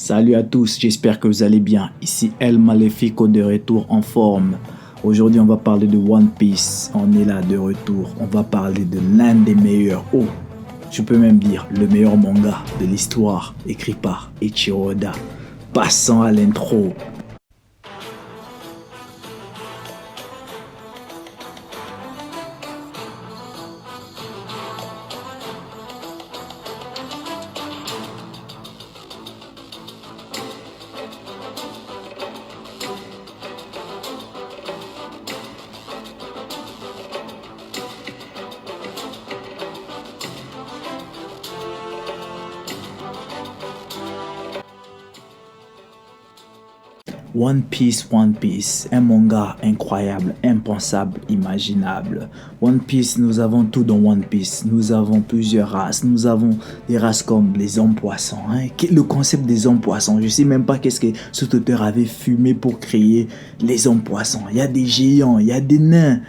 Salut à tous, j'espère que vous allez bien. Ici El Maléfico de retour en forme. Aujourd'hui, on va parler de One Piece. On est là de retour. On va parler de l'un des meilleurs, je peux même dire le meilleur manga de l'histoire, écrit par Eiichiro Oda. Passons à l'intro. One Piece, un manga incroyable, impensable, imaginable. One Piece, nous avons tout dans One Piece. Nous avons plusieurs races. Nous avons des races comme les hommes poissons. Le concept des hommes poissons, je sais même pas qu'est-ce que cet auteur avait fumé pour créer les hommes poissons. Il y a des géants, il y a des nains.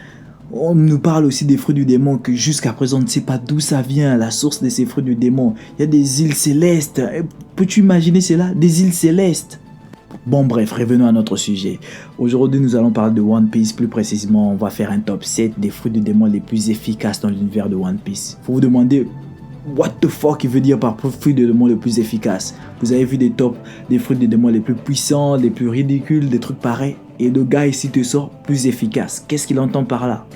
On nous parle aussi des fruits du démon que jusqu'à présent on ne sait pas d'où ça vient, la source de ces fruits du démon. Il y a des îles célestes. Peux-tu imaginer cela? Des îles célestes. Bon bref, revenons à notre sujet. Aujourd'hui, nous allons parler de One Piece. Plus précisément, on va faire un top 7 des fruits du démon les plus efficaces dans l'univers de One Piece. Faut vous demander, what the fuck il veut dire par fruits du démon les plus efficaces? Vous avez vu des tops des fruits du démon les plus puissants, les plus ridicules, des trucs pareils. Et le gars ici te sort plus efficace. Qu'est-ce qu'il entend par là?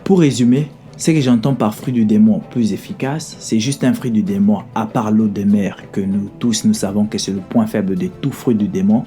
Pour résumer, ce que j'entends par fruit du démon plus efficace, c'est juste un fruit du démon, à part l'eau de mer, que nous tous nous savons que c'est le point faible de tout fruit du démon.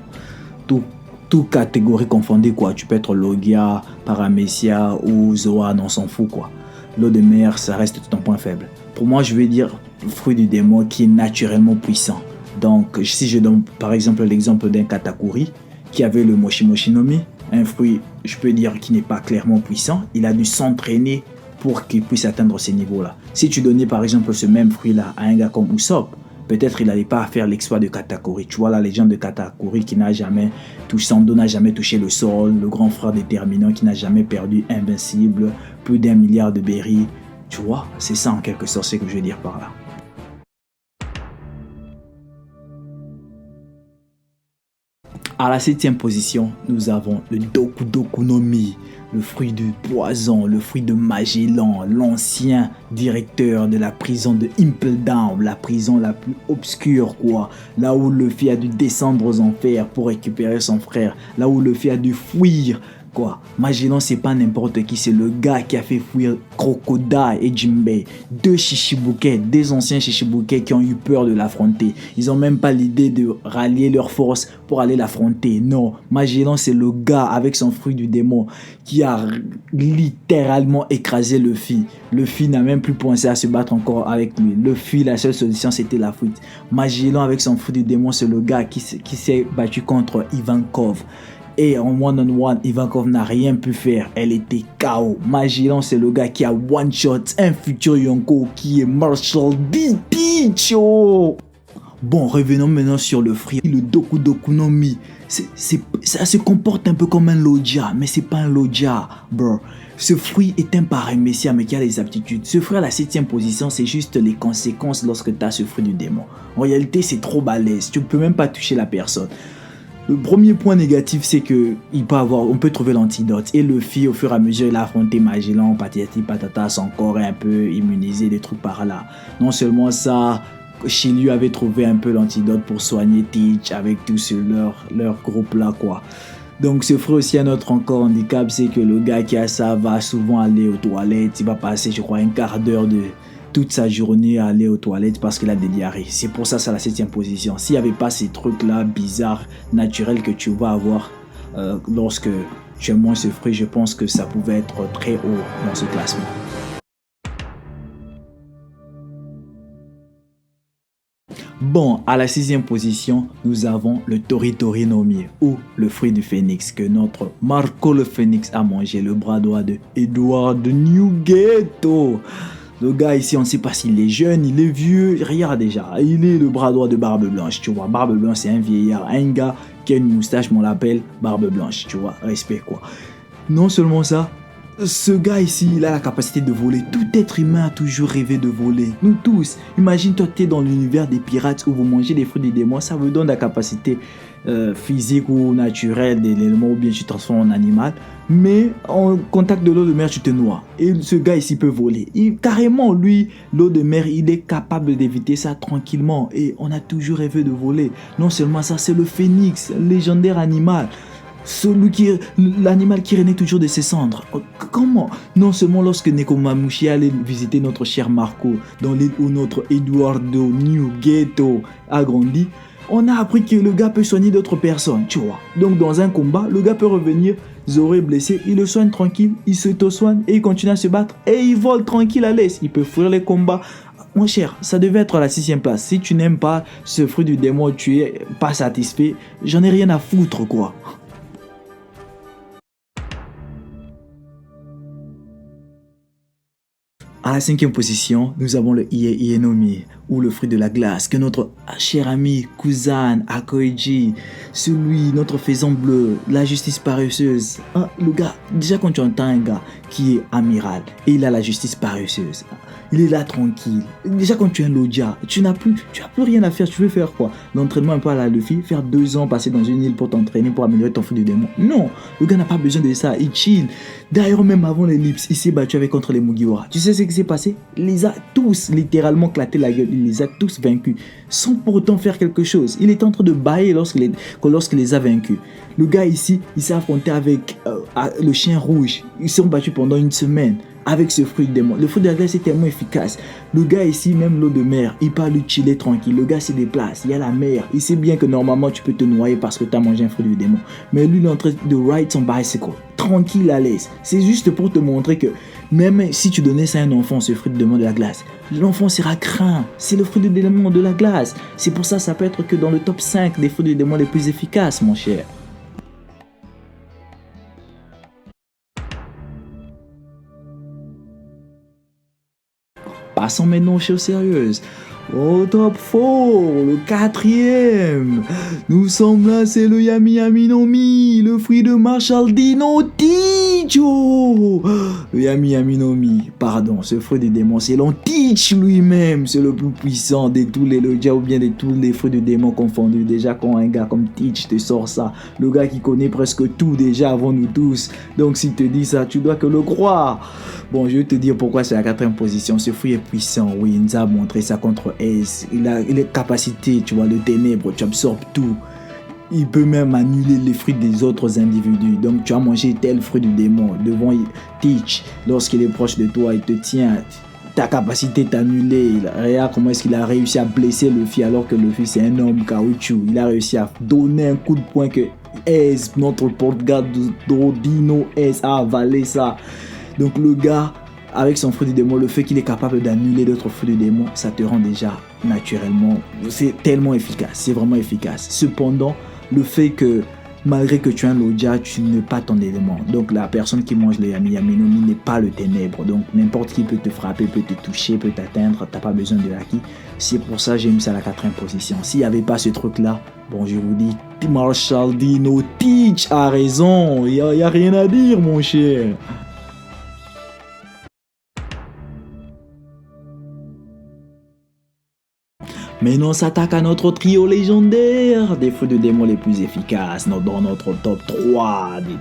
Tout catégorie confondue, quoi. Tu peux être Logia, Paramecia ou Zoan, on s'en fout, quoi. L'eau de mer, ça reste ton point faible. Pour moi, je vais dire fruit du démon qui est naturellement puissant. Donc, si je donne par exemple l'exemple d'un Katakuri qui avait le Moshi Moshi no Mi, un fruit, je peux dire, qui n'est pas clairement puissant, il a dû s'entraîner pour qu'il puisse atteindre ces niveaux-là. Si tu donnais par exemple ce même fruit-là à un gars comme Usopp, peut-être il n'allait pas faire l'exploit de Katakuri. Tu vois la légende de Katakuri qui n'a jamais touché, Sando n'a jamais touché le sol, le grand frère déterminant qui n'a jamais perdu invincible, plus d'1 milliard de berries. Tu vois, c'est ça en quelque sorte ce que je veux dire par là. À la 7e position, nous avons le Doku Doku no Mi, le fruit du poison, le fruit de Magellan, l'ancien directeur de la prison de Impel Down, la prison la plus obscure, quoi. Là où Luffy a dû descendre aux enfers pour récupérer son frère, là où Luffy a dû fuir, quoi. Magellan, c'est pas n'importe qui, c'est le gars qui a fait fuir Crocodile et Jinbei, deux Shichibukai, des anciens Shichibukai qui ont eu peur de l'affronter. Ils ont même pas l'idée de rallier leurs forces pour aller l'affronter. Non, Magellan, c'est le gars avec son fruit du démon qui a littéralement écrasé Luffy. Luffy n'a même plus pensé à se battre encore avec lui. Luffy, la seule solution, c'était la fuite. Magellan, avec son fruit du démon, c'est le gars qui s'est battu contre Ivankov. Et en one-on-one, Ivankov n'a rien pu faire. Elle était KO. Magellan, c'est le gars qui a one-shot un futur Yonko qui est Marshall D. Picho. Bon, revenons maintenant sur le fruit. Le Doku Doku no Mi. Ça se comporte un peu comme un Logia, mais c'est pas un Logia, bro. Ce fruit est un paramécia, mais qui a des aptitudes. Ce fruit à la 7e position, c'est juste les conséquences lorsque tu as ce fruit du démon. En réalité, c'est trop balèze. Tu ne peux même pas toucher la personne. Le premier point négatif, c'est que on peut trouver l'antidote. Et Luffy, au fur et à mesure, il a affronté Magellan, patati patata, son corps est un peu immunisé, des trucs par là. Non seulement ça, Shiryu avait trouvé un peu l'antidote pour soigner Teach avec tout leur groupe là, quoi. Donc ce fruit aussi, un autre encore handicap, c'est que le gars qui a ça va souvent aller aux toilettes. Il va passer, je crois, un quart d'heure de toute sa journée à aller aux toilettes parce qu'il a des diarrhées. C'est pour ça, c'est à la 7e position. S'il n'y avait pas ces trucs-là bizarres, naturels que tu vas avoir lorsque tu manges ce fruit, je pense que ça pouvait être très haut dans ce classement. Bon, à la 6e position, nous avons le Tori Tori no Mi, ou le fruit du phénix, que notre Marco le Phénix a mangé, le bras droit de Edward de New Ghetto. Le gars ici, on ne sait pas s'il est jeune, il est vieux, regarde déjà, il est le bras droit de Barbe Blanche, tu vois. Barbe Blanche, c'est un vieillard, un gars qui a une moustache, mais on l'appelle Barbe Blanche, tu vois, respect quoi. Non seulement ça, Ce gars ici, il a la capacité de voler. Tout être humain a toujours rêvé de voler. Nous tous. Imagine-toi, tu es dans l'univers des pirates où vous mangez des fruits des démons. Ça vous donne la capacité physique ou naturelle de l'élément ou bien tu te transformes en animal. Mais en contact de l'eau de mer, tu te noies. Et ce gars ici peut voler. Carrément, lui, l'eau de mer, il est capable d'éviter ça tranquillement. Et on a toujours rêvé de voler. Non seulement ça, c'est le phénix, légendaire animal. L'animal qui renaît toujours de ses cendres. Comment? Non seulement lorsque Nekomamushi allait visiter notre cher Marco dans l'île où notre Eduardo New Ghetto a grandi, on a appris que le gars peut soigner d'autres personnes, tu vois. Donc dans un combat, le gars peut revenir, Zoro est blessé, il le soigne tranquille, il s'auto-soigne et il continue à se battre et il vole tranquille à l'aise. Il peut fuir les combats. Mon cher, ça devait être à la 6e place. Si tu n'aimes pas ce fruit du démon, tu es pas satisfait, j'en ai rien à foutre quoi. À la 5e position, nous avons le Ienomi, ou le fruit de la glace, que notre cher ami Kuzan Akoiji, celui, notre faisan bleu, la justice paresseuse. Ah, le gars, déjà quand tu entends un gars qui est amiral, et il a la justice paresseuse, il est là tranquille. Déjà quand tu es un Lodja, tu n'as plus rien à faire, tu veux faire quoi? L'entraînement un peu à la Luffy, faire 2 ans passer dans une île pour t'entraîner, pour améliorer ton fruit de démon. Non, le gars n'a pas besoin de ça, il chill. D'ailleurs, même avant l'ellipse, il s'est battu avec contre les Mugiwara. Tu sais ce qui s'est passé? Il les a tous littéralement éclaté la gueule. Il les a tous vaincus sans pour autant faire quelque chose. Il était en train de bailler lorsqu'il les a vaincus. Le gars ici, il s'est affronté avec le chien rouge. Ils se sont battus pendant 1 semaine avec ce fruit de démon. Le fruit de la glace est tellement efficace. Le gars ici, même l'eau de mer, il peut aller chiller tranquille. Le gars se déplace, il y a la mer. Il sait bien que normalement tu peux te noyer parce que tu as mangé un fruit de démon. Mais lui, il est en train de ride son bicycle, tranquille à l'aise. C'est juste pour te montrer que même si tu donnais ça à un enfant, ce fruit de démon de la glace, l'enfant sera craint. C'est le fruit de démon de la glace. C'est pour ça peut être que dans le top 5 des fruits de démon les plus efficaces, mon cher. Passons maintenant aux choses sérieuses. Au top 4, le 4e. Nous sommes là, c'est le Yami Yami no Mi, le fruit de Marshall Dino Ticho. Le Yami Yami no Mi, pardon, ce fruit de démon, c'est l'Anteach lui-même. C'est le plus puissant de tous les Lodja ou bien de tous les fruits de démon confondus. Déjà, quand un gars comme Teach te sort ça, le gars qui connaît presque tout déjà avant nous tous. Donc, s'il te dit ça, tu dois que le croire. Bon, je vais te dire pourquoi c'est la 4e position. Ce fruit est puissant. Oui, il nous a montré ça contre Ace. Il a capacité, tu vois, le ténèbre, tu absorbes tout. Il peut même annuler les fruits des autres individus. Donc, tu as mangé tel fruit du démon devant Teach. Lorsqu'il est proche de toi, il te tient. Ta capacité d'annuler. Regarde comment est-ce qu'il a réussi à blesser Luffy alors que Luffy c'est un homme caoutchouc. Il a réussi à donner un coup de poing que Ace, notre porte-garde Dino Ace, a avalé ça. Donc le gars, avec son fruit du démon, le fait qu'il est capable d'annuler d'autres fruits du démon, ça te rend déjà naturellement, c'est tellement efficace, c'est vraiment efficace. Cependant, le fait que malgré que tu es un Lodja, tu n'es pas ton élément. Donc la personne qui mange le Yami Yami no Mi n'est pas le ténèbre. Donc n'importe qui peut te frapper, peut te toucher, peut t'atteindre, t'as pas besoin de haki. C'est pour ça que j'ai mis ça à la 4e position. S'il n'y avait pas ce truc là, bon je vous dis, Marshall Dino Teach a raison, il y a rien à dire mon cher. Maintenant, on s'attaque à notre trio légendaire des fruits de démons les plus efficaces dans notre top 3 des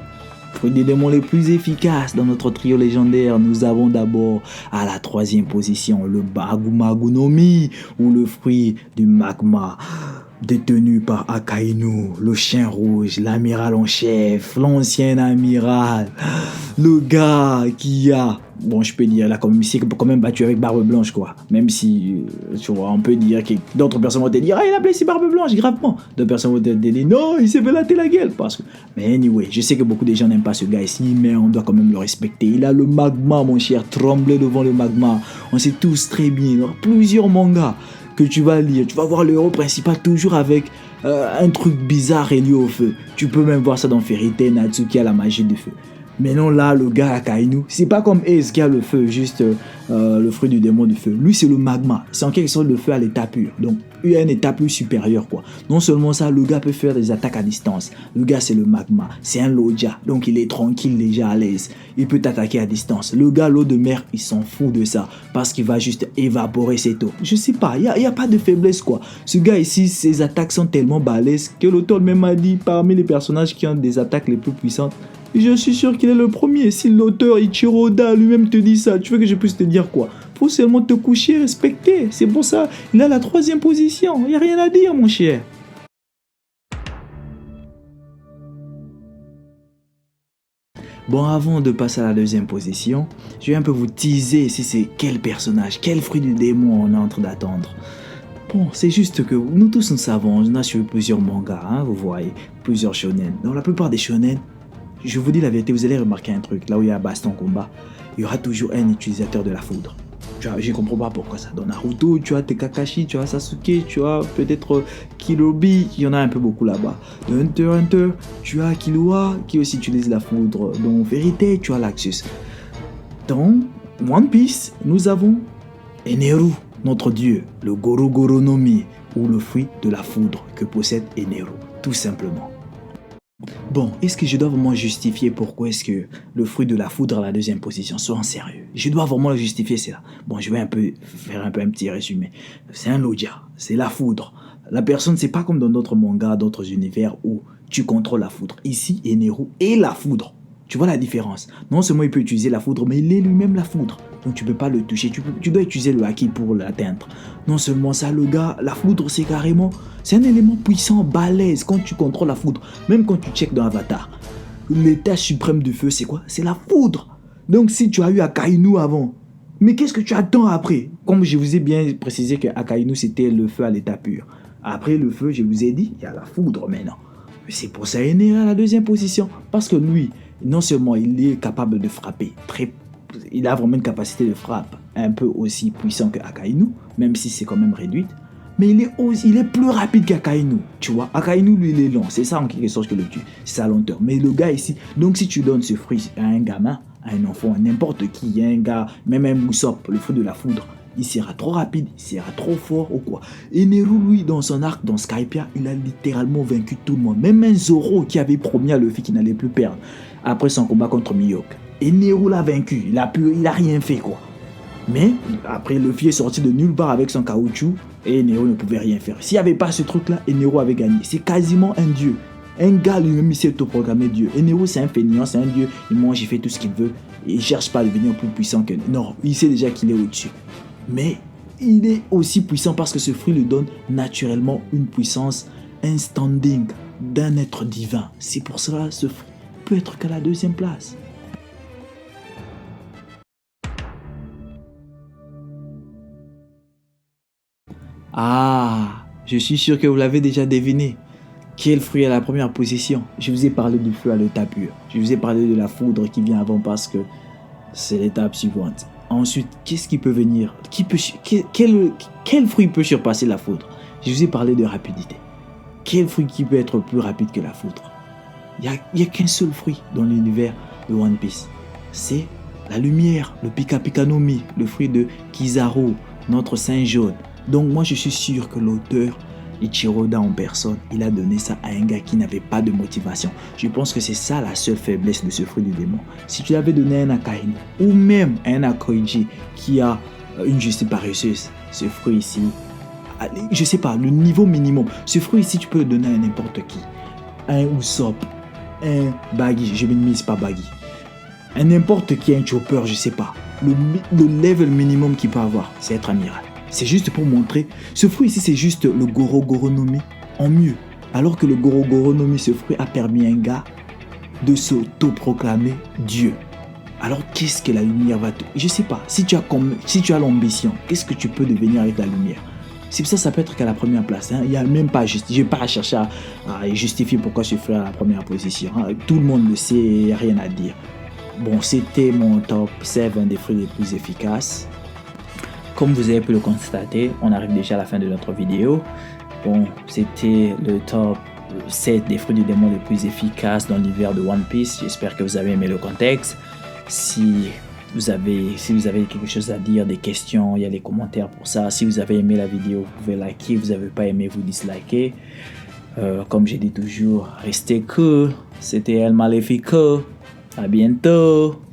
fruits de démons les plus efficaces dans notre trio légendaire. Nous avons d'abord à la 3e position le Bagumagu no Mi, ou le fruit du magma, détenu par Akainu, le chien rouge, l'amiral en chef, l'ancien amiral, le gars qui a, bon je peux dire, là comme il s'est quand même battu avec Barbe Blanche quoi, même si tu vois on peut dire que d'autres personnes vont te dire ah il a blessé Barbe Blanche gravement, d'autres personnes vont te dire non il s'est fait latter la gueule parce que, mais anyway je sais que beaucoup de gens n'aiment pas ce gars ici mais on doit quand même le respecter. Il a le magma mon cher, trembler devant le magma, on sait tous très bien, il y aura plusieurs mangas que tu vas lire, tu vas voir le héros principal toujours avec un truc bizarre relié au feu. Tu peux même voir ça dans Fairy Tail, Natsuki a la magie du feu. Mais non, là, le gars Akainu, c'est pas comme Ace qui a le feu, juste le fruit du démon du feu. Lui, c'est le magma. C'est en quelque sorte le feu à l'état pur. Donc, il y a un état plus supérieur, quoi. Non seulement ça, le gars peut faire des attaques à distance. Le gars, c'est le magma. C'est un Loja. Donc, il est tranquille, déjà à l'aise. Il peut t'attaquer à distance. Le gars, l'eau de mer, il s'en fout de ça. Parce qu'il va juste évaporer cette eau. Je sais pas, il y a pas de faiblesse, quoi. Ce gars ici, ses attaques sont tellement balèzes que l'auteur même a dit, parmi les personnages qui ont des attaques les plus puissantes, je suis sûr qu'il est le premier. Si l'auteur Ichiro Oda lui-même te dit ça, tu veux que je puisse te dire quoi? Faut seulement te coucher, respecter. C'est pour ça, il a la 3e position. Il n'y a rien à dire, mon cher. Bon, avant de passer à la 2e position, je vais un peu vous teaser si c'est quel personnage, quel fruit du démon on est en train d'attendre. Bon, c'est juste que nous tous nous savons, on a suivi plusieurs mangas, hein, vous voyez, plusieurs shonen. Dans la plupart des shonen, je vous dis la vérité, vous allez remarquer un truc, là où il y a baston combat, il y aura toujours un utilisateur de la foudre. Je ne comprends pas pourquoi ça. Dans Naruto, tu as Kakashi, tu as Sasuke, tu as peut-être Kilobi, il y en a un peu beaucoup là-bas. Dans Hunter x Hunter, tu as Killua qui aussi utilise la foudre. Dans Vérité, tu as Laxus. Dans One Piece, nous avons Eneru, notre dieu, le Goro Goro no Mi, ou le fruit de la foudre que possède Eneru, tout simplement. Bon, est-ce que je dois vraiment justifier pourquoi est-ce que le fruit de la foudre à la 2e position? Sois en sérieux. Je dois vraiment le justifier, c'est là. Bon, je vais faire un petit résumé. C'est un Loja, c'est la foudre. La personne, c'est pas comme dans d'autres mangas, d'autres univers où tu contrôles la foudre. Ici, Eneru est la foudre. Tu vois la différence? Non seulement il peut utiliser la foudre, mais il est lui-même la foudre. Donc tu peux pas le toucher, tu dois utiliser le haki pour l'atteindre. Non seulement ça, le gars, la foudre c'est carrément, c'est un élément puissant, balèze quand tu contrôles la foudre. Même quand tu checkes dans Avatar, l'état suprême du feu c'est quoi? C'est la foudre. Donc si tu as eu Akainu avant, mais qu'est-ce que tu attends après? Comme je vous ai bien précisé que Akainu c'était le feu à l'état pur. Après le feu, je vous ai dit, il y a la foudre maintenant. C'est pour ça qu'il est à la 2e position. Parce que lui, non seulement il est capable de frapper, il a vraiment une capacité de frappe un peu aussi puissant que Akainu, même si c'est quand même réduite, mais il est plus rapide qu'Akainu, tu vois. Akainu, lui, il est lent, c'est ça en quelque sorte que le tue, c'est sa lenteur. Mais le gars ici, donc si tu donnes ce fruit à un gamin, à un enfant, à n'importe qui, un gars, même un Usopp, le fruit de la foudre, il sera trop rapide, il sera trop fort ou quoi. Et Neru, lui, dans son arc, dans Skypiea, il a littéralement vaincu tout le monde. Même un Zoro qui avait promis à Luffy qu'il n'allait plus perdre après son combat contre Mihawk. Et Neru l'a vaincu, il a rien fait quoi. Mais après, Luffy est sorti de nulle part avec son caoutchouc et Neru ne pouvait rien faire. S'il n'y avait pas ce truc-là, Neru avait gagné. C'est quasiment un dieu. Un gars lui-même, il s'est autoproclamé dieu. Neru, c'est un fainéant, c'est un dieu. Il mange, il fait tout ce qu'il veut. Et il ne cherche pas à devenir plus puissant que... Non, il sait déjà qu'il est au-dessus. Mais il est aussi puissant parce que ce fruit lui donne naturellement une puissance, un standing d'un être divin. C'est pour cela que ce fruit peut être qu'à la 2e place. Ah, je suis sûr que vous l'avez déjà deviné. Quel fruit est à la 1re position? Je vous ai parlé du feu à l'état pur. Je vous ai parlé de la foudre qui vient avant parce que c'est l'étape suivante. Ensuite, qu'est-ce qui peut venir? Quel fruit peut surpasser la foudre? Je vous ai parlé de rapidité. Quel fruit qui peut être plus rapide que la foudre? Il n'y a qu'un seul fruit dans l'univers de One Piece. C'est la lumière, le Pika Pika no Mi, le fruit de Kizaru, notre saint jaune. Donc moi je suis sûr que l'auteur Ichiro Oda en personne, il a donné ça à un gars qui n'avait pas de motivation. Je pense que c'est ça la seule faiblesse de ce fruit du démon. Si tu l'avais donné à un Akainu ou même à un Akoiji qui a une justice paresseuse, ce fruit ici, je sais pas, le niveau minimum, ce fruit ici tu peux le donner à n'importe qui. Un Usopp, un Buggy, je minimise pas Buggy, un n'importe qui, un Chopper, je sais pas. Le level minimum qu'il peut avoir, c'est être amiral. C'est juste pour montrer, ce fruit ici c'est juste le Goro Goro no Mi en mieux. Alors que le Goro Goro no Mi, ce fruit a permis à un gars de s'auto-proclamer Dieu. Alors qu'est-ce que la lumière va te... Je sais pas, si tu as l'ambition, qu'est-ce que tu peux devenir avec la lumière? C'est pour ça peut être qu'à la 1re place. Hein. Il n'y a même pas je n'ai pas à chercher à justifier pourquoi ce fruit est à la 1re position. Hein. Tout le monde le sait, il n'y a rien à dire. Bon, c'était mon top 7 des fruits les plus efficaces. Comme vous avez pu le constater, on arrive déjà à la fin de notre vidéo. Bon, c'était le top 7 des fruits du démon les plus efficaces dans l'univers de One Piece. J'espère que vous avez aimé le contexte. Si vous avez quelque chose à dire, des questions, il y a les commentaires pour ça. Si vous avez aimé la vidéo, vous pouvez liker. Vous n'avez pas aimé, vous dislikez. Comme j'ai dit toujours, restez cool. C'était El Malefico. À bientôt.